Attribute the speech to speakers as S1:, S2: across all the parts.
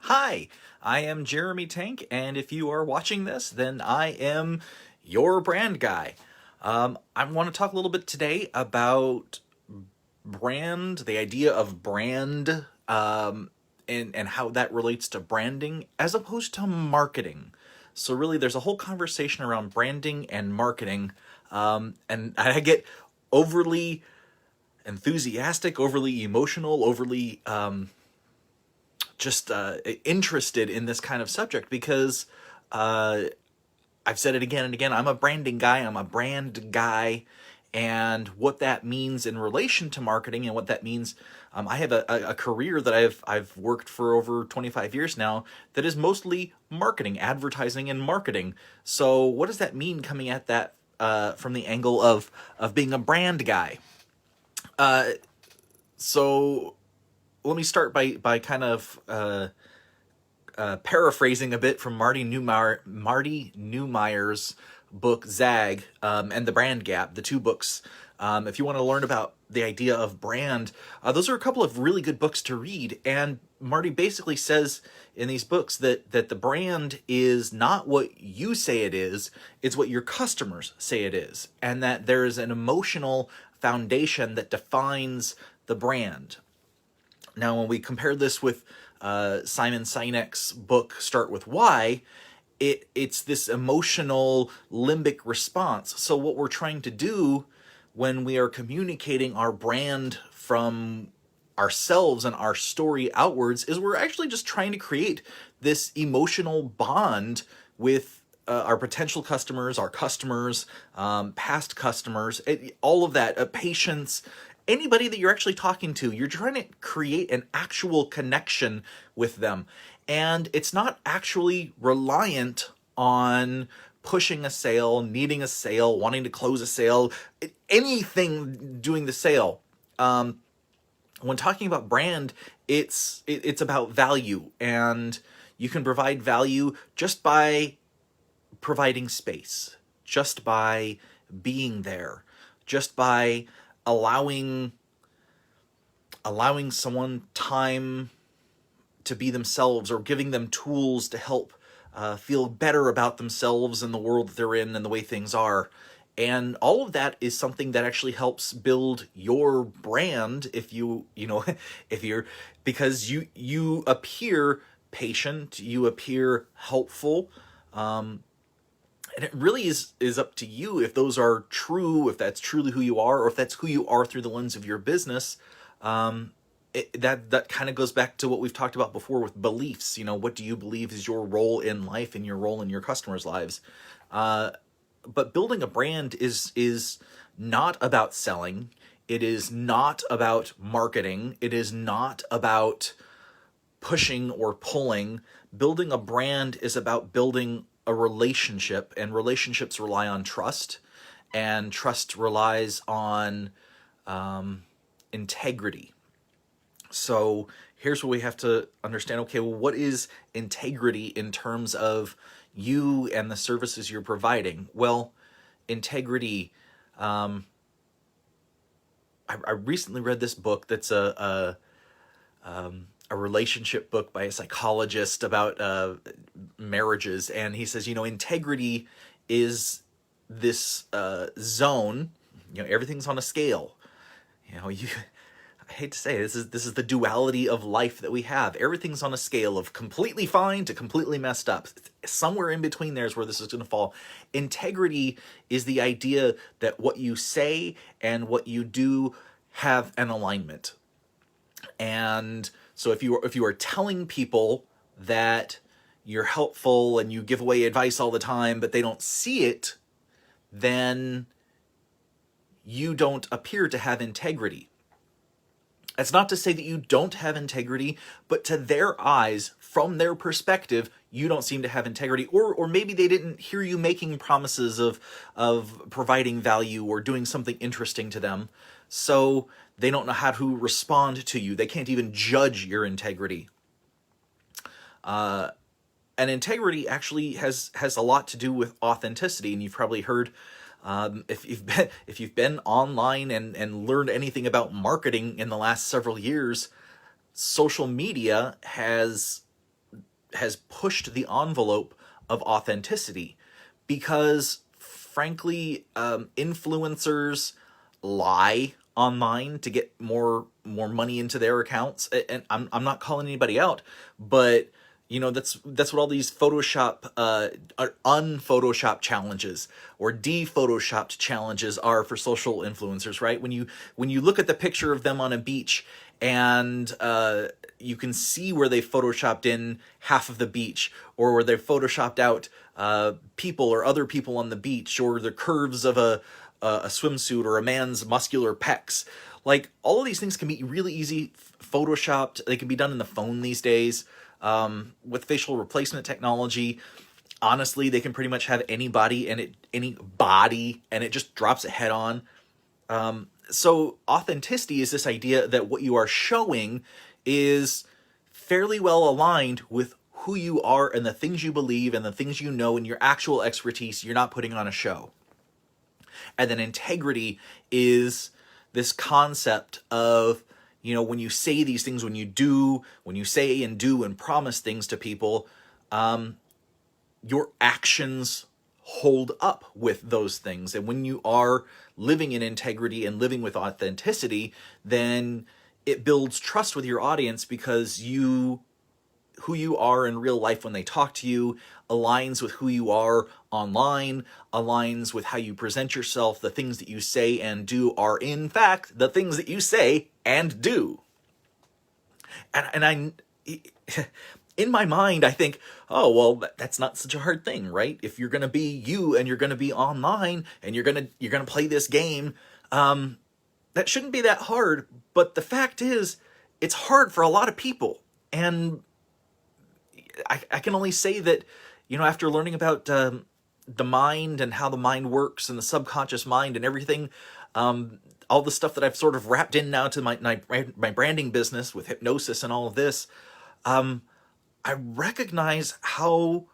S1: Hi, I am Jeremy Tank, and if you are watching this, then I am your brand guy. I want to talk a little bit today about brand, the idea of brand, and how that relates to branding as opposed to marketing. So really, there's a whole conversation around branding and marketing, and I get overly enthusiastic, overly emotional, overly just interested in this kind of subject because uh, I've said it again and again. I'm a branding guy. I'm a brand guy, and what that means in relation to marketing and what that means. I have a career that I've worked for over 25 years now that is mostly marketing, advertising, and marketing. So what does that mean coming at that from the angle of being a brand guy? So let me start by kind of paraphrasing a bit from Marty Neumeier's book Zag and the Brand Gap, the two books. If you want to learn about the idea of brand, those are a couple of really good books to read. And Marty basically says in these books that the brand is not what you say it is, it's what your customers say it is. And that there is an emotional foundation that defines the brand. Now, when we compare this with Simon Sinek's book Start With Why, it's this emotional limbic response. So what we're trying to do when we are communicating our brand from ourselves and our story outwards is we're actually just trying to create this emotional bond with our potential customers, our customers, past customers, all of that, patients, anybody that you're actually talking to. You're trying to create an actual connection with them. And it's not actually reliant on pushing a sale, needing a sale, wanting to close a sale, anything doing the sale. When talking about brand, it's about value, and you can provide value just by providing space, just by being there, just by allowing someone time to be themselves, or giving them tools to help feel better about themselves and the world that they're in and the way things are. And all of that is something that actually helps build your brand if if you're, because you appear patient, you appear helpful, and it really is up to you if those are true, if that's truly who you are, or if that's who you are through the lens of your business. That kind of goes back to what we've talked about before with beliefs. What do you believe is your role in life and your role in your customers' lives? But building a brand is not about selling. It is not about marketing. It is not about pushing or pulling. Building a brand is about building a relationship, and relationships rely on trust, and trust relies on integrity. So here's what we have to understand. Okay, well, what is integrity in terms of you and the services you're providing? Well, integrity, I recently read this book that's a relationship book by a psychologist about marriages, and he says, integrity is this zone. Everything's on a scale. I hate to say it, this is the duality of life that we have. Everything's on a scale of completely fine to completely messed up. Somewhere in between there is where this is going to fall. Integrity is the idea that what you say and what you do have an alignment. And so if you are telling people that you're helpful and you give away advice all the time, but they don't see it, then you don't appear to have integrity. That's not to say that you don't have integrity, but to their eyes, from their perspective, you don't seem to have integrity. Or maybe they didn't hear you making promises of providing value or doing something interesting to them. So they don't know how to respond to you. They can't even judge your integrity. And integrity actually has a lot to do with authenticity. And you've probably heard, if you've been online and learned anything about marketing in the last several years, social media has has pushed the envelope of authenticity, because frankly, influencers lie online to get more money into their accounts. And I'm not calling anybody out, but that's what all these Photoshop unphotoshopped challenges or de-photoshopped challenges are for social influencers, right? When you look at the picture of them on a beach, and you can see where they photoshopped in half of the beach, or where they photoshopped out people or other people on the beach, or the curves of a swimsuit, or a man's muscular pecs. Like, all of these things can be really easy photoshopped. They can be done in the phone these days. With facial replacement technology, honestly, they can pretty much have any body, and it just drops a head on. So authenticity is this idea that what you are showing is fairly well aligned with who you are and the things you believe and the things you know and your actual expertise. You're not putting on a show. And then integrity is this concept of, when you say these things, when you say and do and promise things to people, your actions hold up with those things. And when you are living in integrity and living with authenticity, then it builds trust with your audience, because who you are in real life when they talk to you aligns with who you are online, aligns with how you present yourself. The things that you say and do are, in fact, the things that you say and do. And I, in my mind, I think, oh, well, that's not such a hard thing, right? If you're going to be you and you're going to be online and you're going to play this game, that shouldn't be that hard. But the fact is, it's hard for a lot of people. And I can only say that, after learning about the mind and how the mind works and the subconscious mind and everything, all the stuff that I've sort of wrapped in now to my branding business with hypnosis and all of this, I recognize how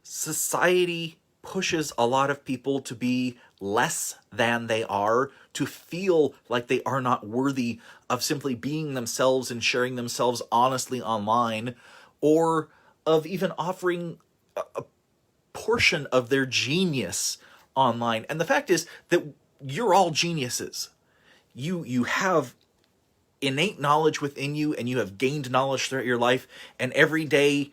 S1: society pushes a lot of people to be less than they are, to feel like they are not worthy of simply being themselves and sharing themselves honestly online, or of even offering a portion of their genius online. And the fact is that you're all geniuses. You have innate knowledge within you, and you have gained knowledge throughout your life, and every day,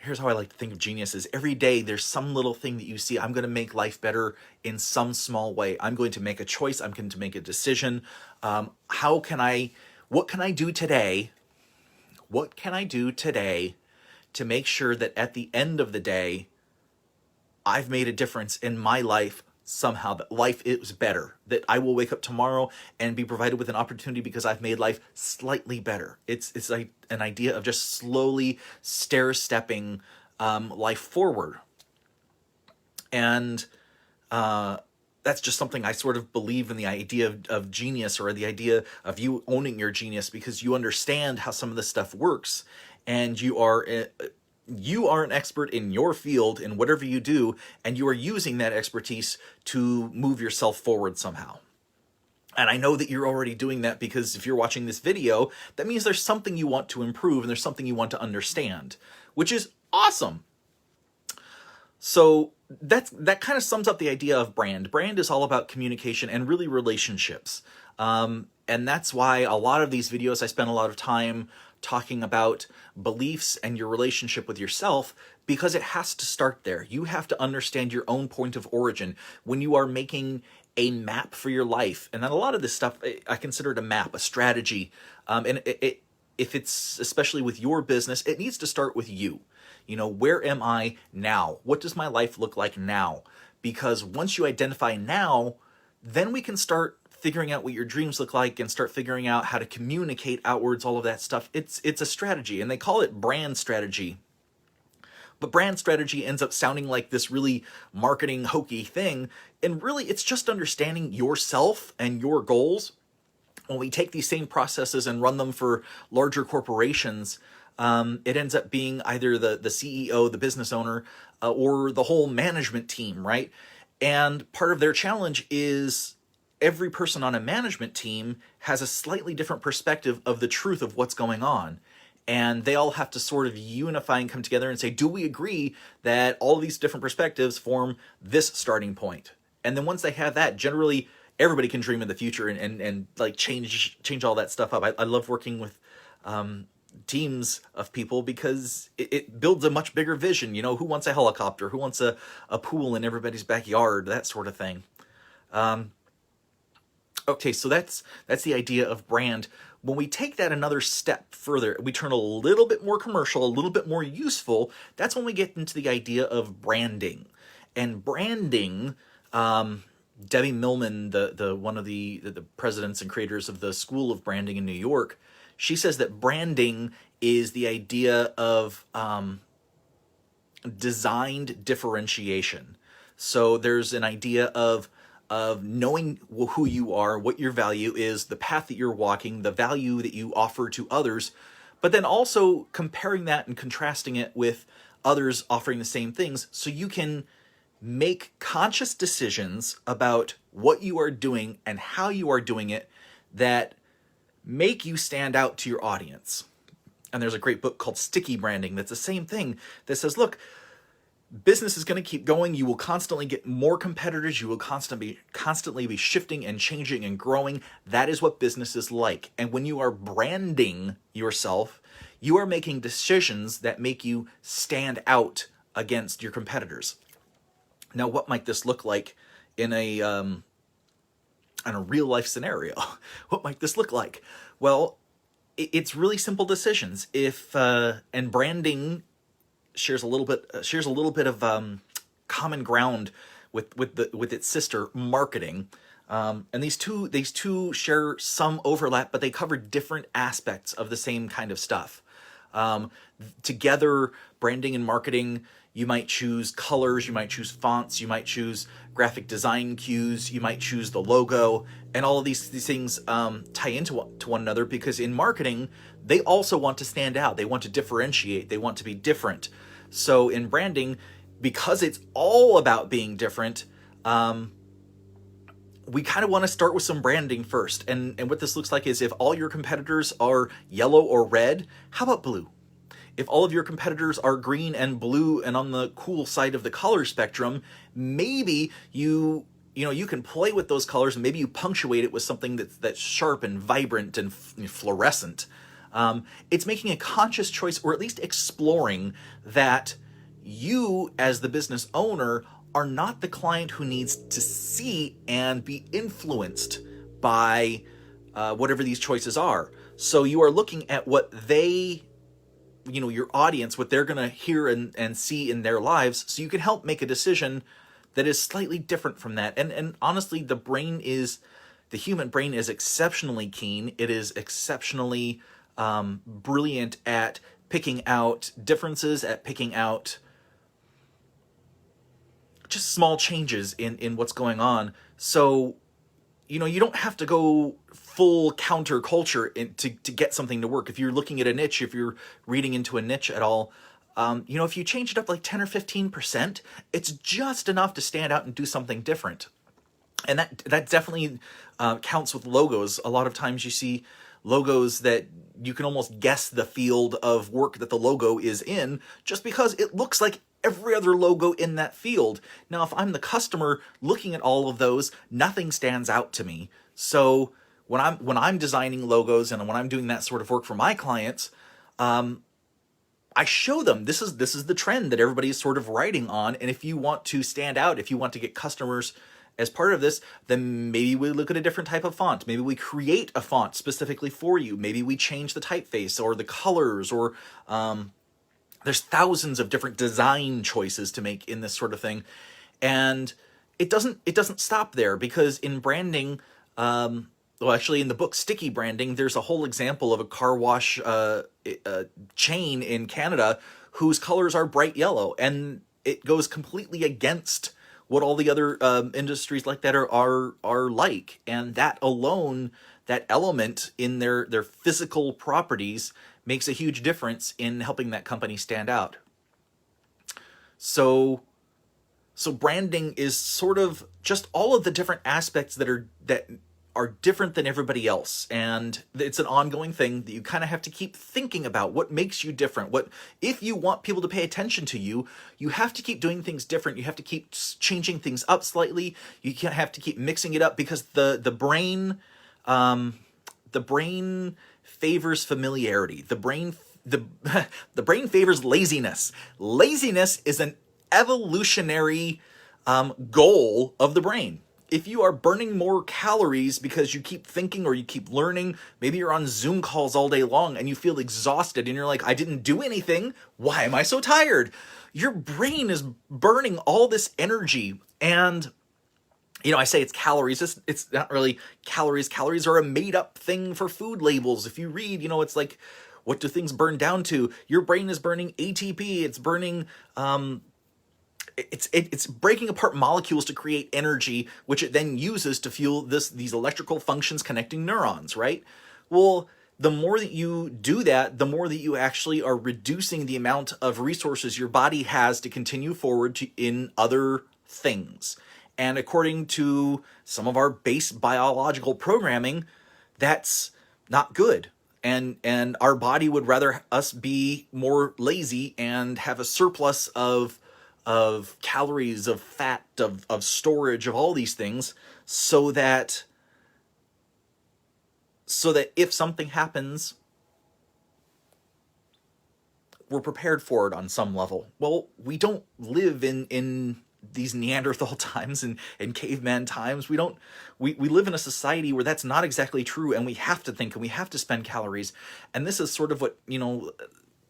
S1: here's how I like to think of geniuses. Every day there's some little thing that you see. I'm going to make life better in some small way. I'm going to make a choice. I'm going to make a decision. What can I do today? What can I do today to make sure that at the end of the day, I've made a difference in my life somehow, that life is better, that I will wake up tomorrow and be provided with an opportunity because I've made life slightly better. It's like an idea of just slowly stair-stepping life forward. And that's just something I sort of believe in, the idea of genius, or the idea of you owning your genius, because you understand how some of this stuff works, and you are an expert in your field, in whatever you do, and you are using that expertise to move yourself forward somehow. And I know that you're already doing that, because if you're watching this video, that means there's something you want to improve and there's something you want to understand, which is awesome. So that kind of sums up the idea of brand. Brand is all about communication and really relationships. And that's why a lot of these videos, I spend a lot of time talking about beliefs and your relationship with yourself, because it has to start there. You have to understand your own point of origin when you are making a map for your life. And then a lot of this stuff, I consider it a map, a strategy. And if it's especially with your business, it needs to start with you. Where am I now? What does my life look like now? Because once you identify now, then we can start figuring out what your dreams look like and start figuring out how to communicate outwards, all of that stuff. It's a strategy, and they call it brand strategy. But brand strategy ends up sounding like this really marketing hokey thing, and really it's just understanding yourself and your goals. When we take these same processes and run them for larger corporations, it ends up being either the CEO, the business owner, or the whole management team, right? And part of their challenge is every person on a management team has a slightly different perspective of the truth of what's going on. And they all have to sort of unify and come together and say, do we agree that all of these different perspectives form this starting point? And then once they have that, generally everybody can dream of the future and like change all that stuff up. I love working with teams of people because it builds a much bigger vision. You know, who wants a helicopter? Who wants a pool in everybody's backyard? That sort of thing. Okay, so that's the idea of brand. When we take that another step further, we turn a little bit more commercial, a little bit more useful. That's when we get into the idea of branding. And branding, Debbie Millman, the one of the presidents and creators of the School of Branding in New York, she says that branding is the idea of designed differentiation. So there's an idea of knowing who you are, what your value is, the path that you're walking, the value that you offer to others, but then also comparing that and contrasting it with others offering the same things so you can make conscious decisions about what you are doing and how you are doing it that make you stand out to your audience. And there's a great book called Sticky Branding that's the same thing that says, look, business is going to keep going. You will constantly get more competitors. You will constantly be shifting and changing and growing. That is what business is like. And when you are branding yourself, you are making decisions that make you stand out against your competitors. Now, what might this look like in a real life scenario? What might this look like? Well, it's really simple decisions. And branding shares a little bit of common ground with its sister, marketing. And these two share some overlap, but they cover different aspects of the same kind of stuff. Together, branding and marketing, you might choose colors, you might choose fonts, you might choose graphic design cues, you might choose the logo, and all of these things tie into one another, because in marketing, they also want to stand out, they want to differentiate, they want to be different. So in branding, because it's all about being different, we kind of want to start with some branding first. And what this looks like is, if all your competitors are yellow or red, how about blue? If all of your competitors are green and blue and on the cool side of the color spectrum, maybe you can play with those colors, and maybe you punctuate it with something that's sharp and vibrant and fluorescent. It's making a conscious choice, or at least exploring that you, as the business owner, are not the client who needs to see and be influenced by whatever these choices are. So you are looking at what they, your audience, what they're going to hear and see in their lives, so you can help make a decision that is slightly different from that. And honestly, the human brain is exceptionally keen. It is exceptionally brilliant at picking out differences, at picking out just small changes in what's going on. So, you don't have to go full counterculture to get something to work. If you're looking at a niche, if you're reading into a niche at all, if you change it up like 10 or 15%, it's just enough to stand out and do something different. And that definitely counts with logos. A lot of times you see logos that you can almost guess the field of work that the logo is in, just because it looks like every other logo in that field. Now, if I'm the customer looking at all of those, nothing stands out to me. So when I'm designing logos and when I'm doing that sort of work for my clients, I show them this is the trend that everybody is sort of riding on. And if you want to stand out, if you want to get customers as part of this, then maybe we look at a different type of font. Maybe we create a font specifically for you. Maybe we change the typeface or the colors, or there's thousands of different design choices to make in this sort of thing. And it doesn't stop there, because in branding, actually in the book Sticky Branding, there's a whole example of a car wash chain in Canada whose colors are bright yellow, and it goes completely against what all the other industries like that are like. And that alone, that element in their physical properties, makes a huge difference in helping that company stand out. So So branding is sort of just all of the different aspects that are different than everybody else, and it's an ongoing thing that you kind of have to keep thinking about. What makes you different? What if you want people to pay attention to you? You have to keep doing things different. You have to keep changing things up slightly. You can't have to keep mixing it up, because the brain favors familiarity. The the brain favors laziness. Laziness is an evolutionary goal of the brain. If you are burning more calories because you keep thinking or you keep learning, maybe you're on Zoom calls all day long and you feel exhausted and you're like, I didn't do anything. Why am I so tired? Your brain is burning all this energy. And, I say it's calories. It's not really calories. Calories are a made up thing for food labels. If you read, it's like, what do things burn down to? Your brain is burning ATP. It's burning, it's breaking apart molecules to create energy, which it then uses to fuel these electrical functions connecting neurons, right? Well, the more that you do that, the more that you actually are reducing the amount of resources your body has to continue forward in other things. And according to some of our base biological programming, that's not good. And our body would rather us be more lazy and have a surplus of calories, of fat, of storage, of all these things, so that if something happens, we're prepared for it on some level. Well, we don't live in these Neanderthal times and caveman times. We live in a society where that's not exactly true, and we have to think and we have to spend calories. And this is sort of what,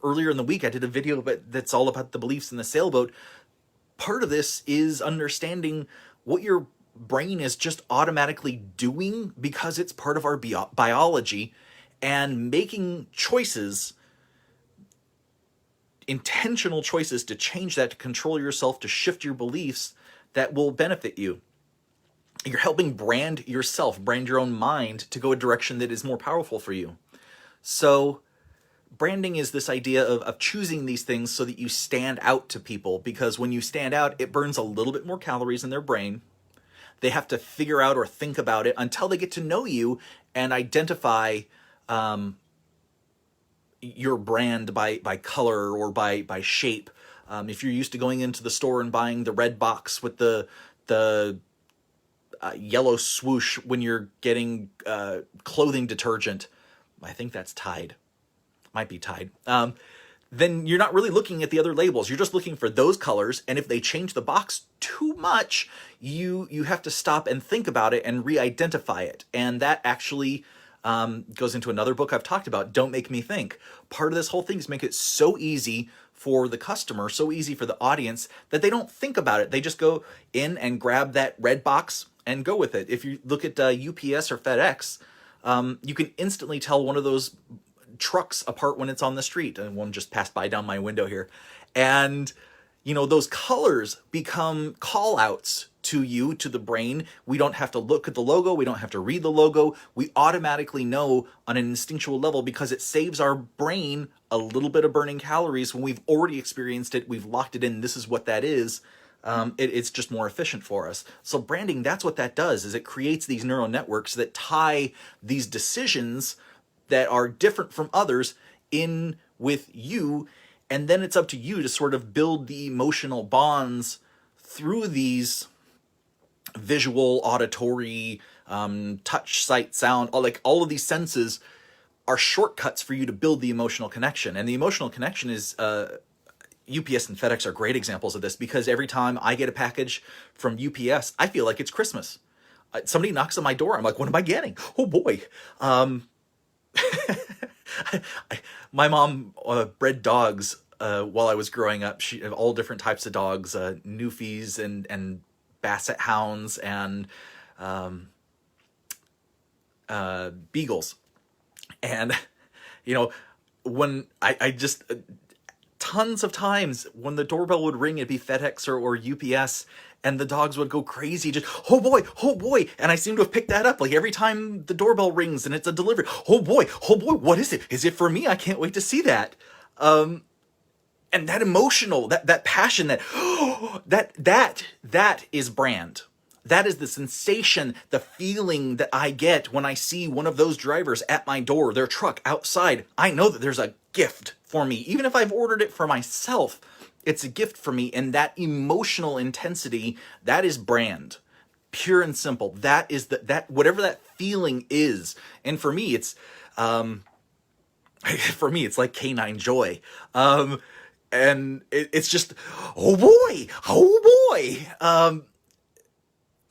S1: earlier in the week I did a video that's all about the beliefs in the sailboat. Part of this is understanding what your brain is just automatically doing because it's part of our biology, and making choices, intentional choices, to change that, to control yourself, to shift your beliefs that will benefit you. You're helping brand yourself, brand your own mind to go a direction that is more powerful for you. So branding is this idea of choosing these things so that you stand out to people, because when you stand out, it burns a little bit more calories in their brain. They have to figure out or think about it until they get to know you and identify your brand by color or by shape. If you're used to going into the store and buying the red box with the yellow swoosh when you're getting clothing detergent, I think that's Tide. Might be Tide. Then you're not really looking at the other labels. You're just looking for those colors. And if they change the box too much, you have to stop and think about it and re-identify it. And that actually goes into another book I've talked about, Don't Make Me Think. Part of this whole thing is make it so easy for the customer, so easy for the audience, that they don't think about it. They just go in and grab that red box and go with it. If you look at UPS or FedEx, you can instantly tell one of those trucks apart when it's on the street. And one just passed by down my window here. And, those colors become call outs to you, to the brain. We don't have to look at the logo. We don't have to read the logo. We automatically know on an instinctual level, because it saves our brain a little bit of burning calories when we've already experienced it. We've locked it in. This is what that is. It's just more efficient for us. So branding, that's what that does, is it creates these neural networks that tie these decisions that are different from others in with you. And then it's up to you to sort of build the emotional bonds through these visual, auditory, touch, sight, sound, all of these senses are shortcuts for you to build the emotional connection. And the emotional connection is, UPS and FedEx are great examples of this, because every time I get a package from UPS, I feel like it's Christmas. Somebody knocks on my door. I'm like, what am I getting? Oh boy. My mom bred dogs while I was growing up. She had all different types of dogs, Newfies and Basset Hounds and Beagles. And, when I just, tons of times when the doorbell would ring, it'd be FedEx or UPS, and the dogs would go crazy, just, oh boy. And I seem to have picked that up. Like every time the doorbell rings and it's a delivery, oh boy, what is it? Is it for me? I can't wait to see that. And that emotional, that passion, that is brand. That is the sensation, the feeling that I get when I see one of those drivers at my door, their truck outside. I know that there's a gift for me. Even if I've ordered it for myself, it's a gift for me. And that emotional intensity, that is brand. Pure and simple. That is that whatever that feeling is. And for me, it's like canine joy. And it's just, oh boy.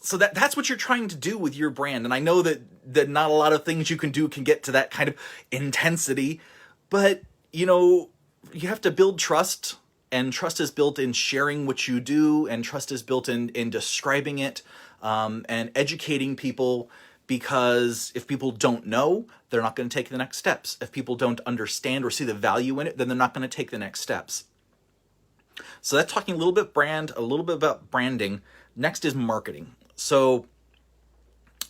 S1: So that's what you're trying to do with your brand. And I know that not a lot of things you can do can get to that kind of intensity, but you have to build trust, and trust is built in sharing what you do, and trust is built in describing it, and educating people, because if people don't know, they're not going to take the next steps. If people don't understand or see the value in it, then they're not going to take the next steps. So that's talking a little bit brand, a little bit about branding. Next is marketing. So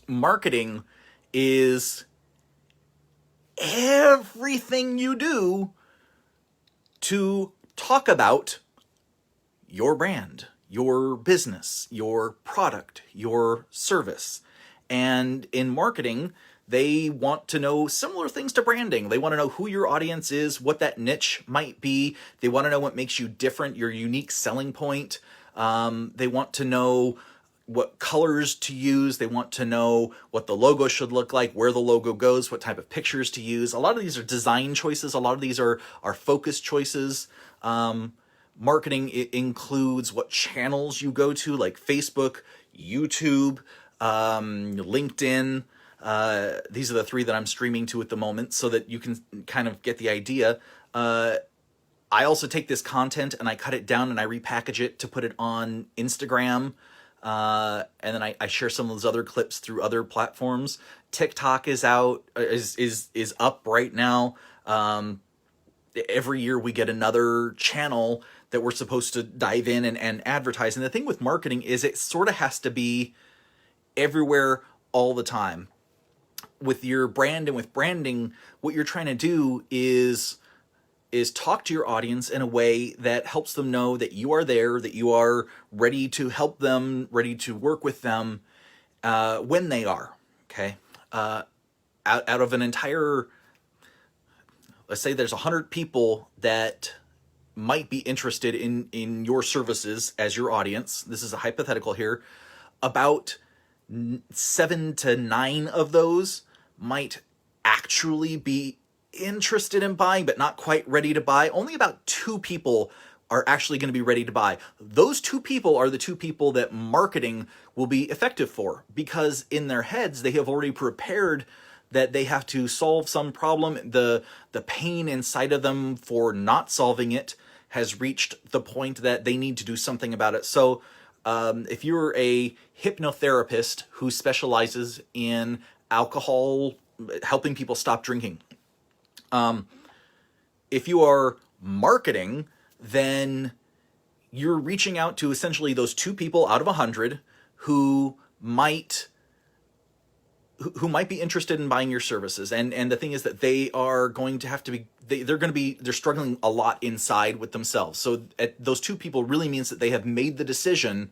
S1: marketing is everything you do to talk about your brand, your business, your product, your service. And in marketing, they want to know similar things to branding. They want to know who your audience is, what that niche might be. They want to know what makes you different, your unique selling point. They want to know what colors to use. They want to know what the logo should look like, where the logo goes, what type of pictures to use. A lot of these are design choices. A lot of these are focus choices. Marketing, it includes what channels you go to, like Facebook, YouTube, LinkedIn. These are the three that I'm streaming to at the moment, so that you can kind of get the idea. I also take this content and I cut it down and I repackage it to put it on Instagram. And then I share some of those other clips through other platforms. TikTok is up right now. Every year we get another channel that we're supposed to dive in and advertise. And the thing with marketing is it sort of has to be everywhere all the time. With your brand and with branding, what you're trying to do is talk to your audience in a way that helps them know that you are there, that you are ready to help them, ready to work with them when they are, okay? Out of an entire, let's say there's 100 people that might be interested in your services as your audience. This is a hypothetical here. About 7 to 9 of those might actually be interested in buying, but not quite ready to buy. Only about 2 people are actually going to be ready to buy. Those 2 people are the 2 people that marketing will be effective for, because in their heads, they have already prepared that they have to solve some problem. The pain inside of them for not solving it has reached the point that they need to do something about it. So if you're a hypnotherapist who specializes in alcohol, helping people stop drinking, if you are marketing, then you're reaching out to essentially those 2 people out of 100 who might be interested in buying your services. And the thing is that they are going to have to be, they're struggling a lot inside with themselves. So those 2 people really means that they have made the decision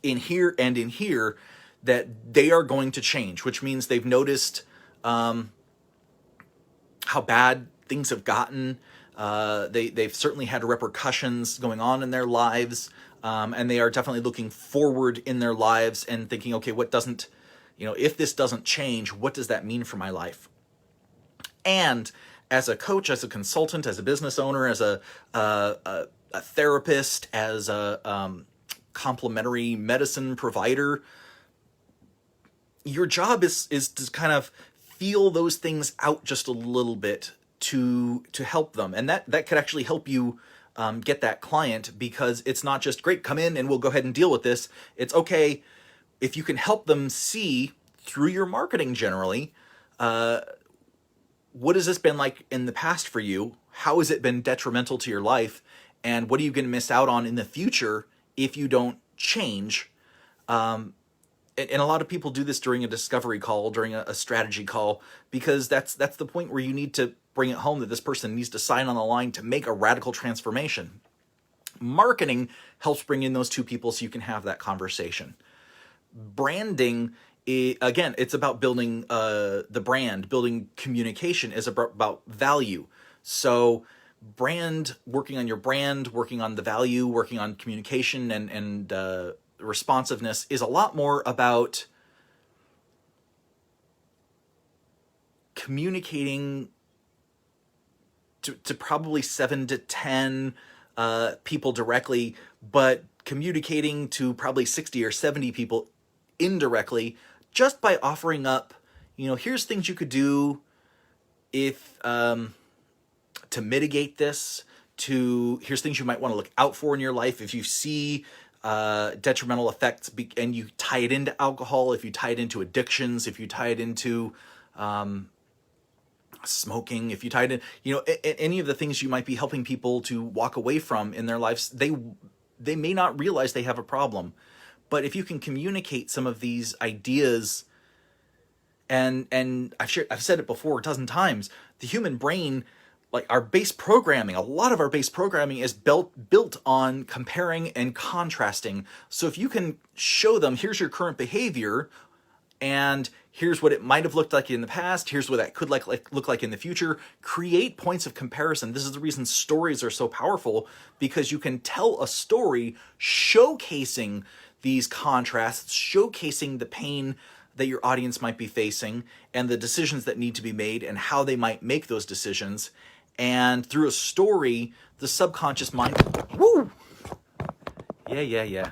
S1: in here and in here that they are going to change, which means they've noticed how bad things have gotten. They've certainly had repercussions going on in their lives, and they are definitely looking forward in their lives and thinking, okay, if this doesn't change, what does that mean for my life? And as a coach, as a consultant, as a business owner, as a therapist, as a complementary medicine provider, your job is to kind of feel those things out just a little bit to help them. And that could actually help you get that client, because it's not just, great, come in and we'll go ahead and deal with this. It's okay if you can help them see through your marketing generally, what has this been like in the past for you? How has it been detrimental to your life? And what are you going to miss out on in the future if you don't change? And a lot of people do this during a discovery call, during a strategy call, because that's the point where you need to bring it home that this person needs to sign on the line to make a radical transformation. Marketing helps bring in those two people so you can have that conversation. Branding, again, it's about building the brand. Building communication is about value. So working on your brand, working on the value, working on communication and responsiveness is a lot more about communicating to probably 7 to 10 people directly, but communicating to probably 60 or 70 people indirectly, just by offering up, here's things you could do if to mitigate this, here's things you might want to look out for in your life if you see detrimental effects, and you tie it into alcohol, if you tie it into addictions, if you tie it into smoking, if you tie it in, any of the things you might be helping people to walk away from in their lives. They may not realize they have a problem, but if you can communicate some of these ideas, and I've said it before a dozen times, the human brain, like our base programming, a lot of our base programming is built on comparing and contrasting. So if you can show them, here's your current behavior, and here's what it might have looked like in the past, here's what that could look like in the future, create points of comparison. This is the reason stories are so powerful, because you can tell a story showcasing these contrasts, showcasing the pain that your audience might be facing and the decisions that need to be made and how they might make those decisions. And through a story, the subconscious mind... Woo! Yeah.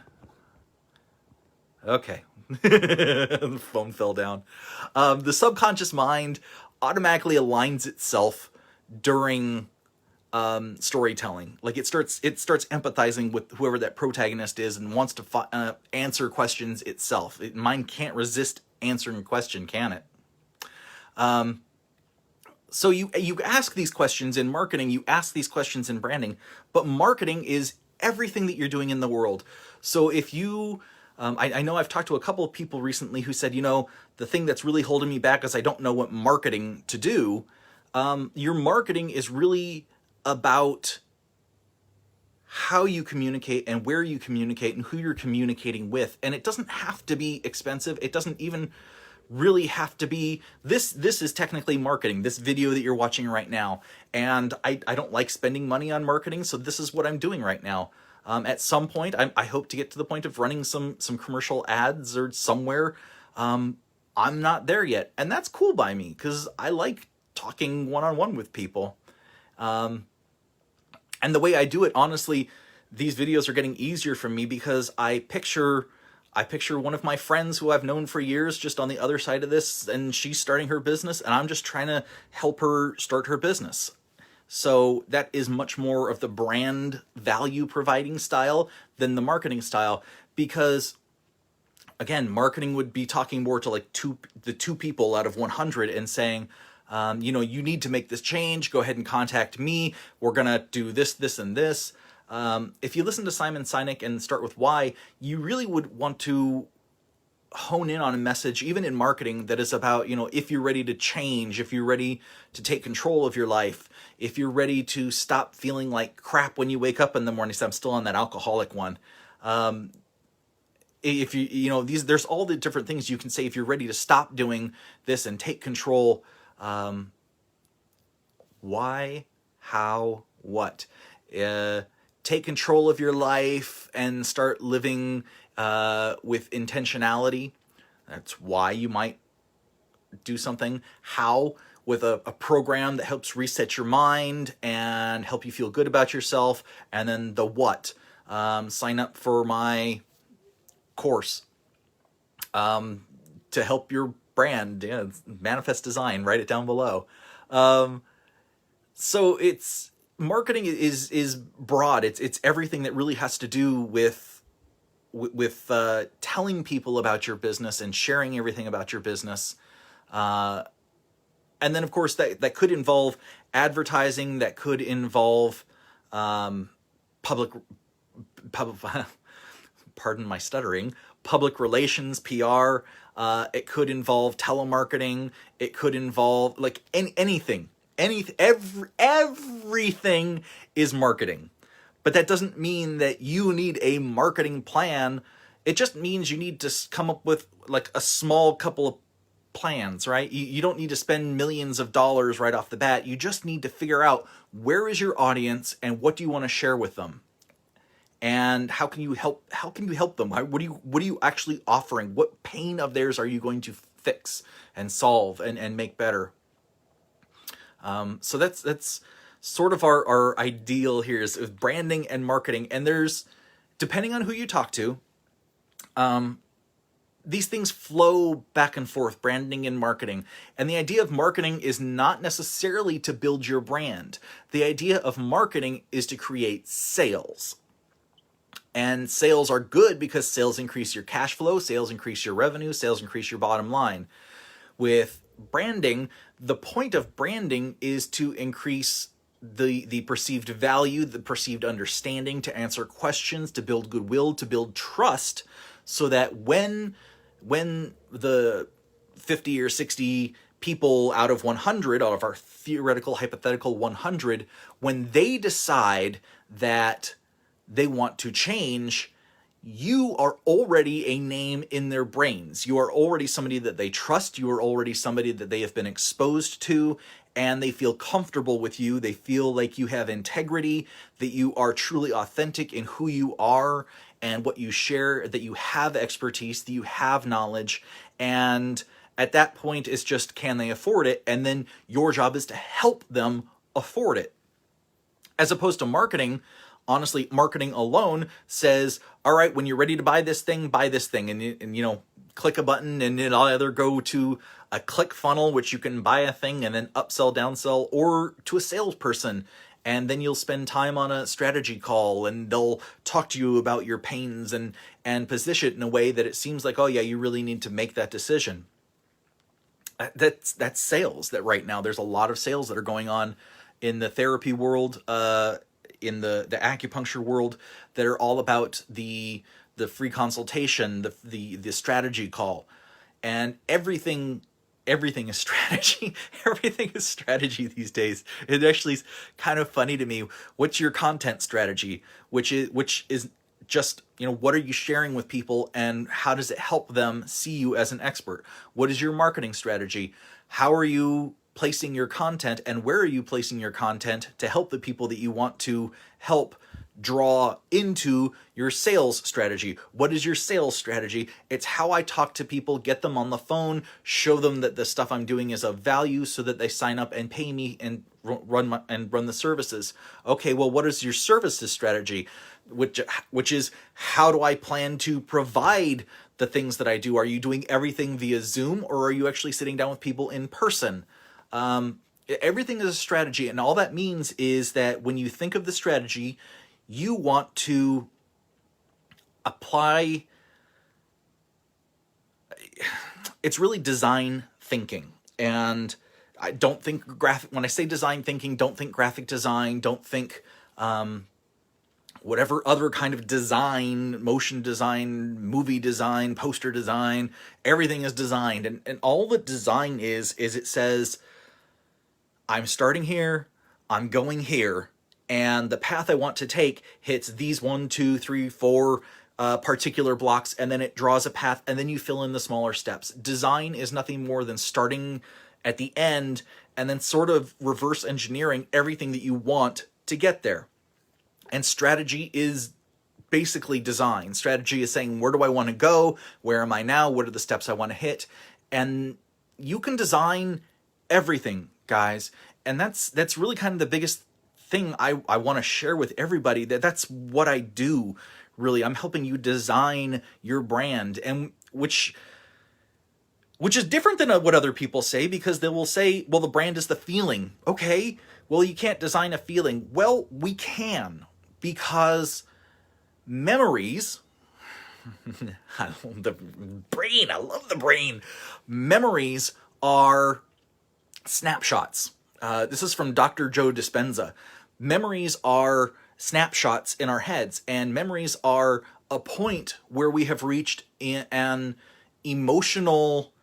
S1: Okay. The phone fell down. The subconscious mind automatically aligns itself during storytelling. Like it starts empathizing with whoever that protagonist is and wants to answer questions itself. Mind can't resist answering a question, can it? So you ask these questions in marketing, you ask these questions in branding, but marketing is everything that you're doing in the world. So if you... I know I've talked to a couple of people recently who said, the thing that's really holding me back is I don't know what marketing to do. Your marketing is really about how you communicate and where you communicate and who you're communicating with. And it doesn't have to be expensive. It doesn't even really have to be... This is technically marketing, this video that you're watching right now. And I don't like spending money on marketing, so this is what I'm doing right now. At some point, I hope to get to the point of running some commercial ads or somewhere. I'm not there yet, and that's cool by me because I like talking one-on-one with people. And the way I do it, honestly, these videos are getting easier for me because I picture one of my friends who I've known for years just on the other side of this, and she's starting her business, and I'm just trying to help her start her business. So that is much more of the brand value providing style than the marketing style, because again, marketing would be talking more to like the two people out of 100 and saying, you need to make this change. Go ahead and contact me. We're going to do this, this, and this. If you listen to Simon Sinek and start with why, you really would want to hone in on a message, even in marketing, that is about, if you're ready to change, if you're ready to take control of your life, if you're ready to stop feeling like crap when you wake up in the morning. So I'm still on that alcoholic one. If there's all the different things you can say if you're ready to stop doing this and take control. Why, how, what? Take control of your life and start living with intentionality. That's why you might do something. How? With a program that helps reset your mind and help you feel good about yourself. And then the what? Sign up for my course to help your brand. Yeah, Manifest Design. Write it down below. So it's marketing is broad. It's everything that really has to do with telling people about your business and sharing everything about your business. And then, of course, that could involve advertising. That could involve public, pardon my stuttering, public relations, PR. It could involve telemarketing. It could involve like anything. Everything is marketing. But that doesn't mean that you need a marketing plan. It just means you need to come up with like a small couple of plans, right? You don't need to spend millions of dollars right off the bat. You just need to figure out where is your audience and what do you want to share with them, and how can you help them? What are you actually offering? What pain of theirs are you going to fix and solve and make better? So that's sort of our ideal here is branding and marketing. And there's, depending on who you talk to, these things flow back and forth, branding and marketing. And the idea of marketing is not necessarily to build your brand. The idea of marketing is to create sales. And sales are good because sales increase your cash flow, sales increase your revenue, sales increase your bottom line. With branding, the point of branding is to increase the perceived value, the perceived understanding, to answer questions, to build goodwill, to build trust, so that when the 50 or 60 people out of 100, out of our theoretical, hypothetical 100, when they decide that they want to change, you are already a name in their brains. You are already somebody that they trust. You are already somebody that they have been exposed to, and they feel comfortable with you. They feel like you have integrity, that you are truly authentic in who you are and what you share, that you have expertise, that you have knowledge. And at that point, it's just, can they afford it? And then your job is to help them afford it. As opposed to marketing, honestly, marketing alone says, all right, when you're ready to buy this thing, and you know, click a button, and it'll either go to a click funnel, which you can buy a thing and then upsell, downsell, or to a salesperson. And then you'll spend time on a strategy call, and they'll talk to you about your pains and position it in a way that it seems like, oh yeah, you really need to make that decision. That's sales. That right now there's a lot of sales that are going on in the therapy world, in the acupuncture world, that are all about the free consultation, the strategy call, and everything is strategy. Everything is strategy these days. It actually is kind of funny to me. What's your content strategy? Which is just, you know, what are you sharing with people, and how does it help them see you as an expert? What is your marketing strategy? How are you placing your content, and where are you placing your content to help the people that you want to help draw into your sales strategy? What is your sales strategy? It's how I talk to people, get them on the phone, show them that the stuff I'm doing is of value so that they sign up and pay me and run the services. Okay, well, what is your services strategy? Which is, how do I plan to provide the things that I do? Are you doing everything via Zoom, or are you actually sitting down with people in person? Everything is a strategy, and all that means is that when you think of the strategy, you want to apply, it's really design thinking. And I don't think when I say design thinking, don't think graphic design, don't think whatever other kind of design, motion design, movie design, poster design. Everything is designed, and all that design is it says, I'm starting here, I'm going here, and the path I want to take hits these 1, 2, 3, 4 particular blocks, and then it draws a path, and then you fill in the smaller steps. Design is nothing more than starting at the end and then sort of reverse engineering everything that you want to get there. And strategy is basically design. Strategy is saying, where do I want to go? Where am I now? What are the steps I want to hit? And you can design everything, guys. And that's really kind of the biggest thing I want to share with everybody. That's what I do, really. I'm helping you design your brand, and which is different than what other people say, because they will say, well, the brand is the feeling. Okay, well, you can't design a feeling. Well, we can, because memories, the brain, I love the brain. Memories are snapshots. This is from Dr. Joe Dispenza. Memories are snapshots in our heads, and memories are a point where we have reached an emotional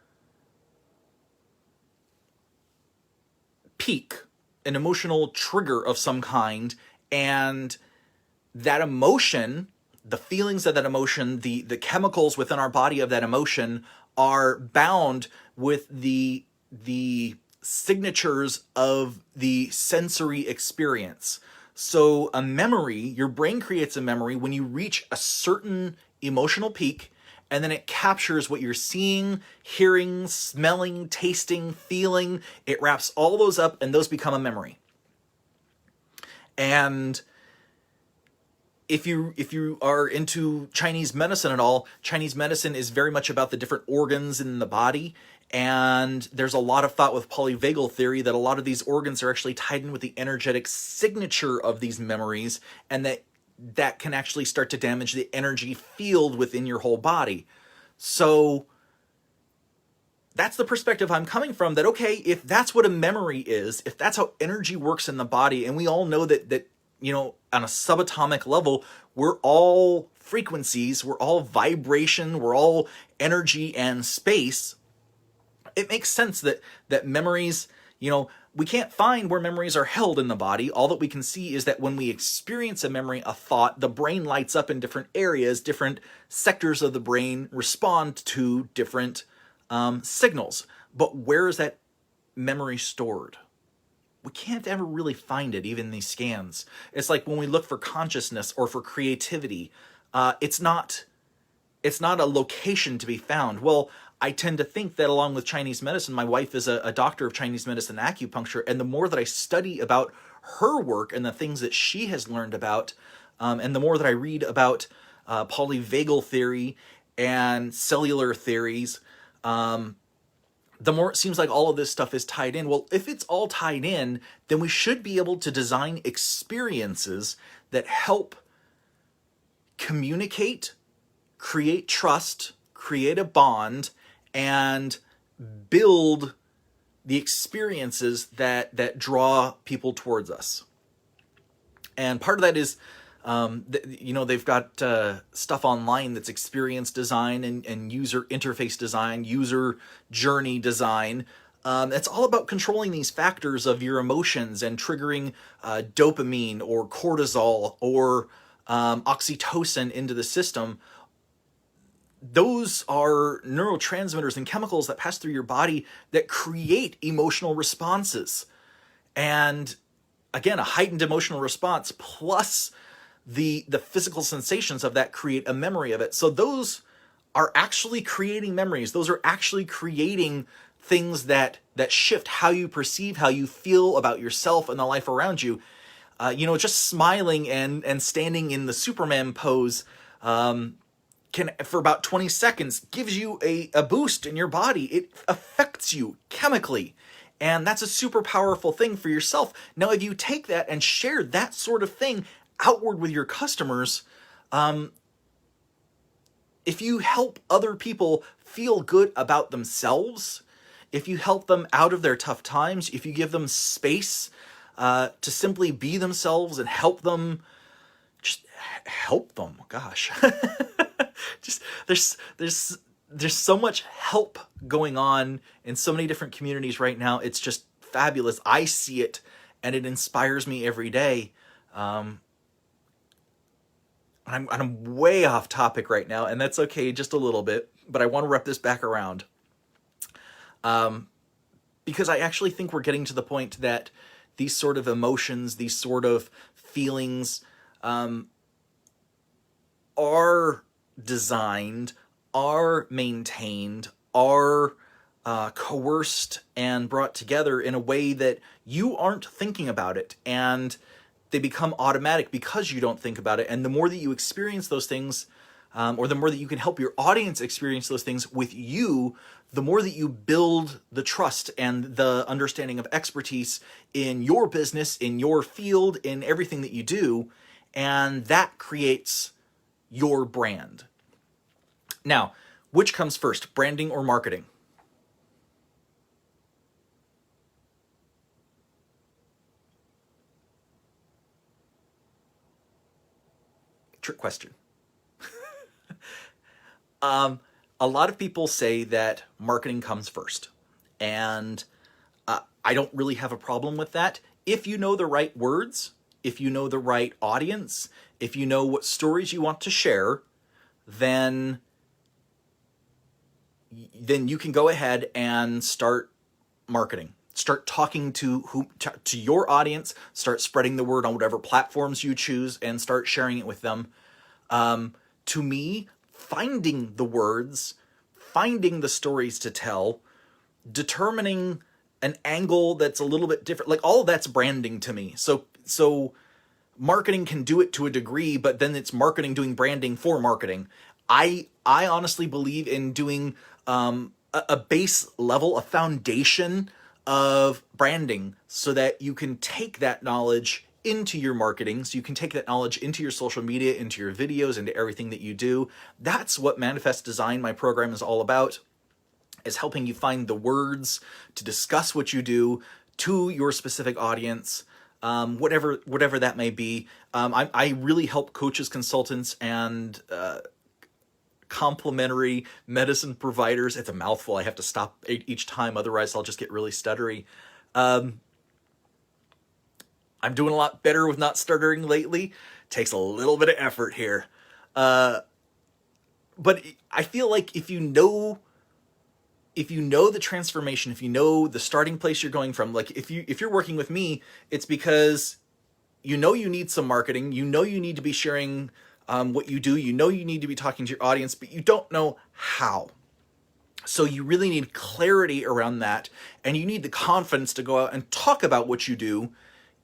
S1: peak, an emotional trigger of some kind, and that emotion, the feelings of that emotion, the chemicals within our body of that emotion are bound with the signatures of the sensory experience. So a memory, your brain creates a memory when you reach a certain emotional peak, and then it captures what you're seeing, hearing, smelling, tasting, feeling. It wraps all those up, and those become a memory. And if you are into Chinese medicine at all, Chinese medicine is very much about the different organs in the body. And there's a lot of thought with polyvagal theory that a lot of these organs are actually tied in with the energetic signature of these memories, and that can actually start to damage the energy field within your whole body. So that's the perspective I'm coming from, that, okay, if that's what a memory is, if that's how energy works in the body, and we all know that on a subatomic level, we're all frequencies, we're all vibration, we're all energy and space, it makes sense that memories, we can't find where memories are held in the body. All that we can see is that when we experience a memory, a thought, the brain lights up in different areas, different sectors of the brain respond to different signals. But where is that memory stored? We can't ever really find it, even in these scans. It's like when we look for consciousness or for creativity, it's not a location to be found. Well, I tend to think that along with Chinese medicine, my wife is a doctor of Chinese medicine and acupuncture, and the more that I study about her work and the things that she has learned about, and the more that I read about polyvagal theory and cellular theories, the more it seems like all of this stuff is tied in. Well, if it's all tied in, then we should be able to design experiences that help communicate, create trust, create a bond, and build the experiences that draw people towards us. And part of that is, they've got stuff online that's experience design and user interface design, user journey design. It's all about controlling these factors of your emotions and triggering dopamine or cortisol or oxytocin into the system. Those are neurotransmitters and chemicals that pass through your body that create emotional responses. And again, a heightened emotional response plus the physical sensations of that create a memory of it. So those are actually creating memories. Those are actually creating things that shift how you perceive, how you feel about yourself and the life around you. Just smiling and standing in the Superman pose can, for about 20 seconds, gives you a boost in your body. It affects you chemically. And that's a super powerful thing for yourself. Now, if you take that and share that sort of thing outward with your customers, if you help other people feel good about themselves, if you help them out of their tough times, if you give them space to simply be themselves and help them, gosh. Just there's so much help going on in so many different communities right now. It's just fabulous. I see it, and it inspires me every day. I'm way off topic right now, and that's okay, just a little bit. But I want to wrap this back around, because I actually think we're getting to the point that these sort of emotions, these sort of feelings, are designed, are maintained, are coerced and brought together in a way that you aren't thinking about it, and they become automatic because you don't think about it. And the more that you experience those things, or the more that you can help your audience experience those things with you, the more that you build the trust and the understanding of expertise in your business, in your field, in everything that you do, and that creates your brand. Now, which comes first, branding or marketing? Trick question. A lot of people say that marketing comes first, and I don't really have a problem with that. If you know the right words, if you know the right audience, if you know what stories you want to share, then you can go ahead and start marketing. Start talking to your audience, start spreading the word on whatever platforms you choose, and start sharing it with them. To me, finding the words, finding the stories to tell, determining an angle that's a little bit different, like all of that's branding to me. So marketing can do it to a degree, but then it's marketing doing branding for marketing. I honestly believe in doing a base level, a foundation of branding, so that you can take that knowledge into your marketing, so you can take that knowledge into your social media, into your videos, into everything that you do. That's what Manifest Design, my program, is all about, is helping you find the words to discuss what you do to your specific audience, whatever that may be. I really help coaches, consultants, and complementary medicine providers. It's a mouthful. I have to stop each time, otherwise I'll just get really stuttery. I'm doing a lot better with not stuttering lately. Takes a little bit of effort here. But I feel like if you know the transformation, if you know the starting place you're going from, like if you're working with me, it's because you know you need some marketing, you know you need to be sharing what you do, you know you need to be talking to your audience, but you don't know how. So you really need clarity around that, and you need the confidence to go out and talk about what you do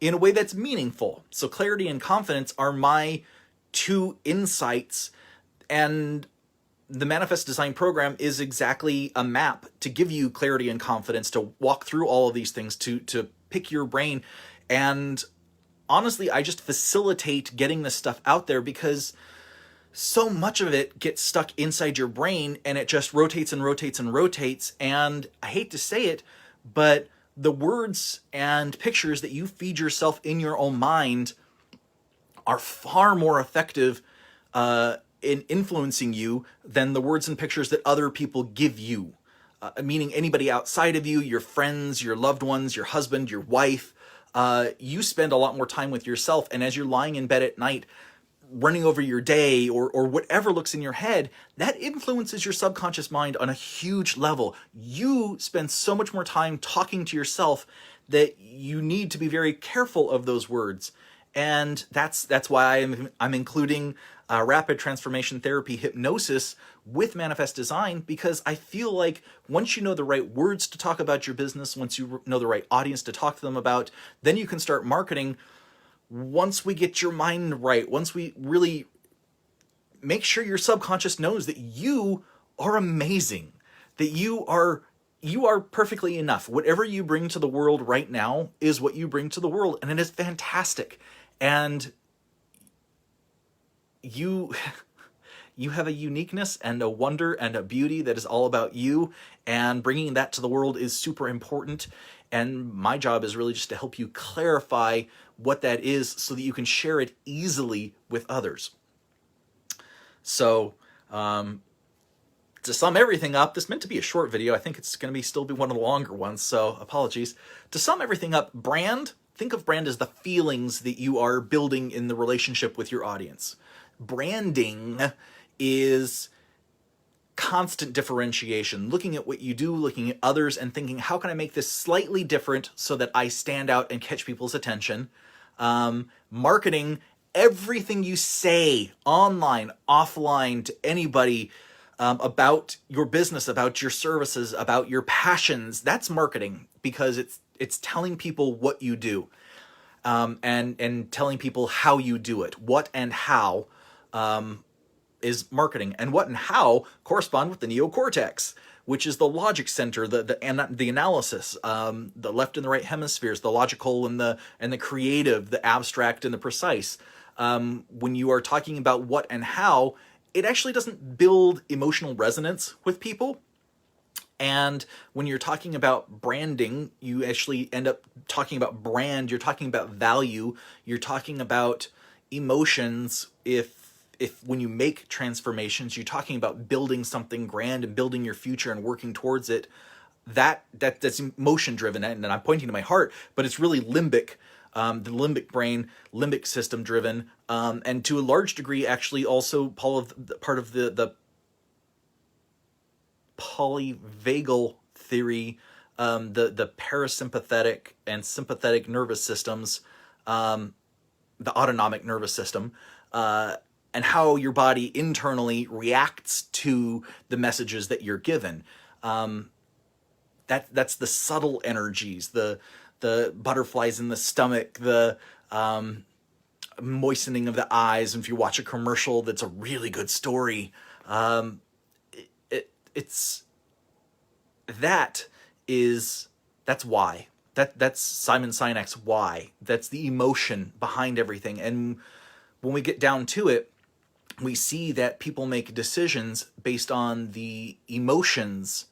S1: in a way that's meaningful. So clarity and confidence are my two insights, and the Manifest Design program is exactly a map to give you clarity and confidence to walk through all of these things, to pick your brain. And honestly, I just facilitate getting this stuff out there, because so much of it gets stuck inside your brain and it just rotates and rotates and rotates. And I hate to say it, but the words and pictures that you feed yourself in your own mind are far more effective in influencing you than the words and pictures that other people give you. Meaning anybody outside of you, your friends, your loved ones, your husband, your wife. You spend a lot more time with yourself, and as you're lying in bed at night, running over your day or whatever looks in your head, that influences your subconscious mind on a huge level. You spend so much more time talking to yourself that you need to be very careful of those words. And that's why I'm including rapid transformation therapy hypnosis with Manifest Design, because I feel like once you know the right words to talk about your business, once you know the right audience to talk to them about, then you can start marketing. Once we get your mind right, once we really make sure your subconscious knows that you are amazing, that you are perfectly enough. Whatever you bring to the world right now is what you bring to the world, and it is fantastic. And you have a uniqueness and a wonder and a beauty that is all about you, and bringing that to the world is super important. And my job is really just to help you clarify what that is so that you can share it easily with others. So, to sum everything up, this meant to be a short video. I think it's going to still be one of the longer ones, so apologies. To sum everything up, think of brand as the feelings that you are building in the relationship with your audience. Branding is constant differentiation, looking at what you do, looking at others, and thinking, how can I make this slightly different so that I stand out and catch people's attention? Marketing, everything you say online, offline, to anybody about your business, about your services, about your passions, that's marketing, because it's telling people what you do, and telling people how you do it. What and how is marketing, and what and how correspond with the neocortex, which is the logic center, the analysis, the left and the right hemispheres, the logical and the creative, the abstract and the precise. When you are talking about what and how, it actually doesn't build emotional resonance with people. And when you're talking about branding, you actually end up talking about brand, you're talking about value, you're talking about emotions. If when you make transformations, you're talking about building something grand and building your future and working towards it, that's emotion driven. And I'm pointing to my heart, but it's really limbic. the limbic brain, limbic system driven, and to a large degree, actually also part of the polyvagal theory, the parasympathetic and sympathetic nervous systems, the autonomic nervous system, and how your body internally reacts to the messages that you're given. That's the subtle energies, the butterflies in the stomach, the moistening of the eyes. And if you watch a commercial that's a really good story, it's that's why. That's Simon Sinek's why. That's the emotion behind everything. And when we get down to it, we see that people make decisions based on the emotions.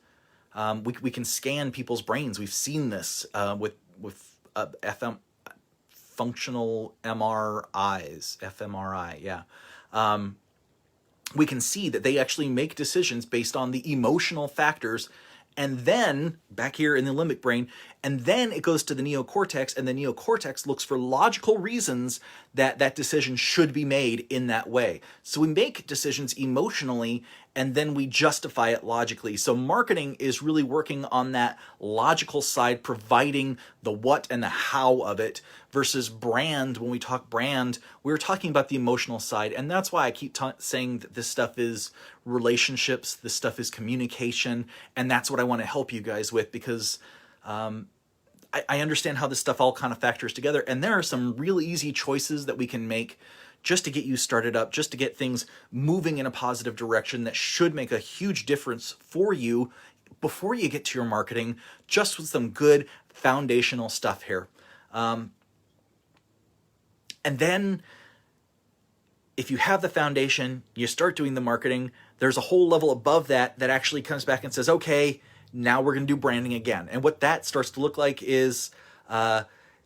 S1: We can scan people's brains. We've seen this with functional MRIs, fMRI, yeah. We can see that they actually make decisions based on the emotional factors. And then, back here in the limbic brain, and then it goes to the neocortex, and the neocortex looks for logical reasons that that decision should be made in that way. So we make decisions emotionally, and then we justify it logically. So marketing is really working on that logical side, providing the what and the how of it, versus brand. When we talk brand, we're talking about the emotional side. And that's why I keep saying that this stuff is relationships, this stuff is communication, and that's what I want to help you guys with, because I understand how this stuff all kind of factors together, and there are some really easy choices that we can make just to get you started up, just to get things moving in a positive direction that should make a huge difference for you before you get to your marketing, just with some good foundational stuff here. And then if you have the foundation, you start doing the marketing, there's a whole level above that that actually comes back and says, okay, now we're going to do branding again. And what that starts to look like is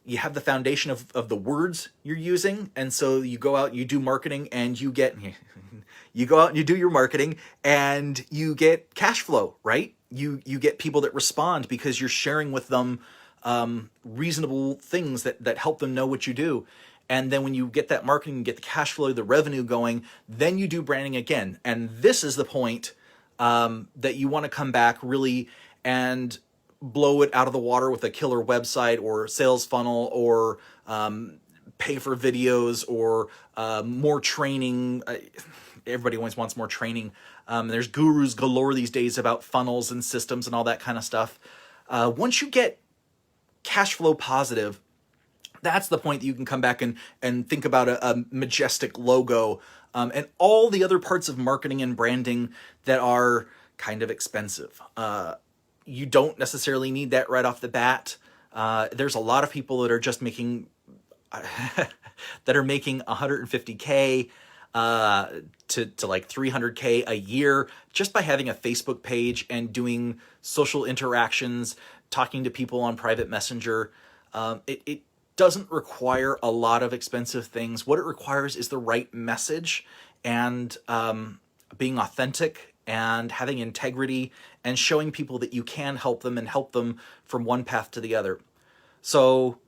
S1: you have the foundation of the words you're using. And so you go out, you do marketing, and you go out and you do your marketing, and you get cash flow, right? You get people that respond because you're sharing with them reasonable things that help them know what you do. And then when you get that marketing, you get the cash flow, the revenue going, then you do branding again. And this is the point that you want to come back really and blow it out of the water with a killer website or sales funnel, or pay for videos, or more training. Everybody always wants more training. There's gurus galore these days about funnels and systems and all that kind of stuff. Once you get cash flow positive, that's the point that you can come back and think about a majestic logo, and all the other parts of marketing and branding that are kind of expensive. You don't necessarily need that right off the bat. There's a lot of people that are just making that are making $150K to like $300K a year just by having a Facebook page and doing social interactions, talking to people on private messenger. It doesn't require a lot of expensive things. What it requires is the right message, and being authentic and having integrity and showing people that you can help them and help them from one path to the other. So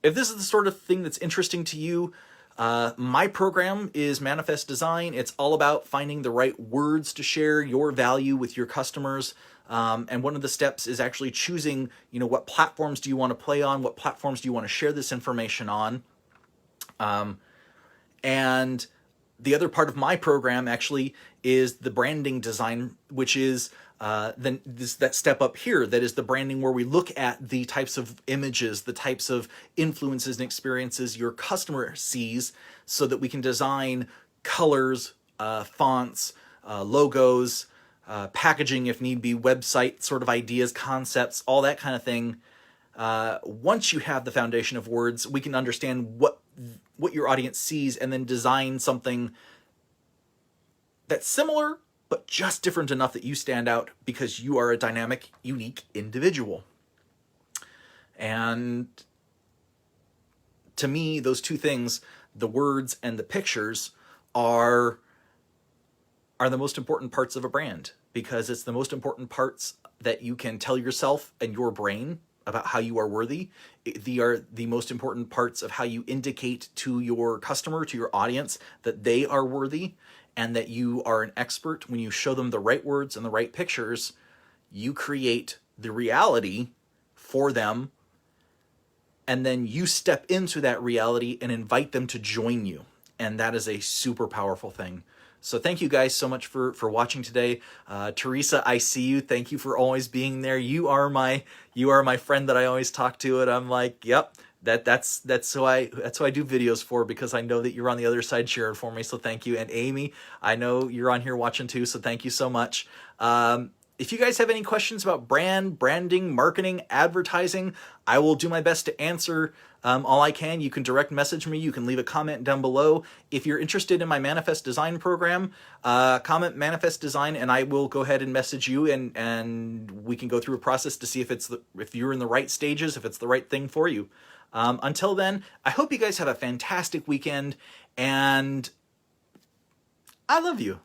S1: if this is the sort of thing that's interesting to you, my program is Manifest Design. It's all about finding the right words to share your value with your customers. And one of the steps is actually choosing, what platforms do you want to play on? What platforms do you want to share this information on? And the other part of my program actually is the branding design, which is that step up here. That is the branding where we look at the types of images, the types of influences and experiences your customer sees, so that we can design colors, fonts, logos, packaging if need be, website sort of ideas, concepts, all that kind of thing. Once you have the foundation of words, we can understand what your audience sees, and then design something that's similar but just different enough that you stand out because you are a dynamic, unique individual. And to me, those two things, the words and the pictures, are the most important parts of a brand, because it's the most important parts that you can tell yourself and your brain about how you are worthy. They are the most important parts of how you indicate to your customer, to your audience, that they are worthy and that you are an expert. When you show them the right words and the right pictures, you create the reality for them, and then you step into that reality and invite them to join you. And that is a super powerful thing. So thank you guys so much for watching today. Teresa, I see you. Thank you for always being there. You are my friend that I always talk to, and I'm like, yep, that's who I do videos for, because I know that you're on the other side cheering for me. So thank you. And Amy, I know you're on here watching too. So thank you so much. If you guys have any questions about branding, marketing, advertising, I will do my best to answer all I can. You can direct message me. You can leave a comment down below. If you're interested in my Manifest Design program, comment Manifest Design, and I will go ahead and message you, and we can go through a process to see if you're in the right stages, if it's the right thing for you. Until then, I hope you guys have a fantastic weekend, and I love you.